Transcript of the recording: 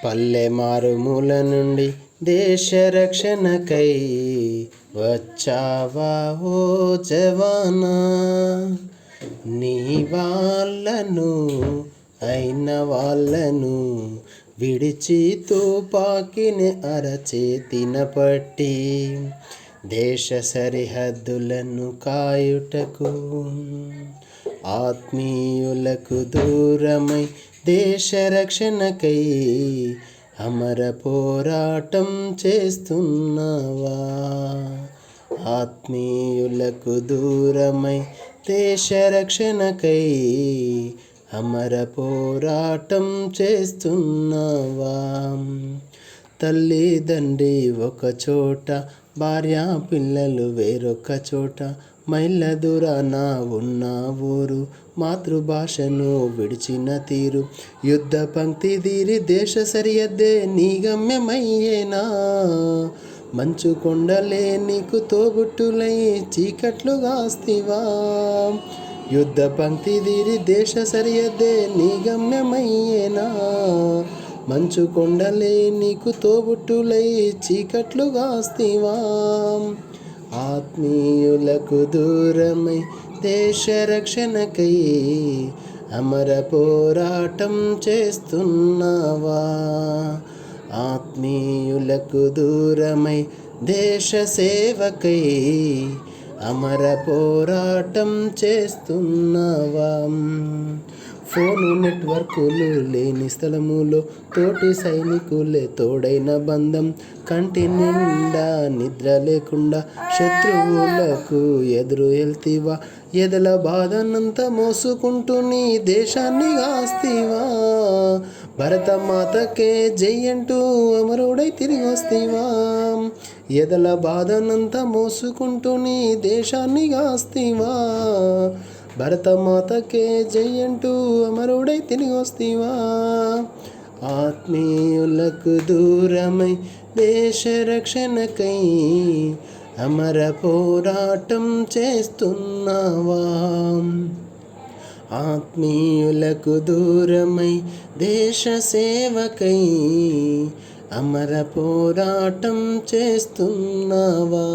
పల్లె మారుమూల నుండి దేశ రక్షణకై వచ్చావా ఓ జవానా. నీ వాళ్ళను అయిన వాళ్ళను విడిచి తుపాకిని అరచేతిన పట్టి దేశ సరిహద్దులను కాయుటకు ఆత్మీయులకు దూరమై దేశ రక్షణకై అమర పోరాటం చేస్తున్నావా. ఆత్మీయులకు దూరమై దేశ రక్షణకై అమర పోరాటం చేస్తున్నావా. తల్లిదండ్రి ఒక చోట, భార్య పిల్లలు వేరొక చోట, మైళ్ళ దూరాన ఉన్న ఊరు, మాతృభాషను విడిచిన తీరు, యుద్ధ పంక్తి తీరి దేశ సరిహద్దే నీ గమ్యమయ్యేనా. మంచు కొండలే నీకు తోబుట్టులై చీకట్లు గాస్తివా. యుద్ధ పంక్తి తీరి దేశ సరిహద్దే నీ గమ్యమయ్యేనా. మంచు కొండలే నీకు తోబుట్టులై చీకట్లు గాస్తివా. ఆత్మీయులకు దూరమై దేశ రక్షణకై అమర పోరాటం చేస్తున్నావా. ఆత్మీయులకు దూరమై దేశ సేవకై అమర పోరాటం చేస్తున్నావా. ఫోను నెట్వర్కులు లేని స్థలములో తోటి సైనికులే తోడైన బంధం, కంటి నిండా నిద్ర లేకుండా శత్రువులకు ఎదురు వెళ్తివా. ఎదల బాధనంతా మోసుకుంటూ నీ దేశాన్ని గాస్తివా. భరతమాతకే జై అంటూ అమరుడై తిరిగి వస్తివా. ఎదల బాధనంతా మోసుకుంటూ నీ దేశాన్ని గాస్తివా. భరతమాతకే జై అంటూ అమరుడై తిరిగి వస్తివా. ఆత్మీయులకు దూరమై దేశ రక్షణకై అమర పోరాటం చేస్తున్నావా. ఆత్మీయులకు దూరమై దేశ సేవకై అమర పోరాటం చేస్తున్నావా.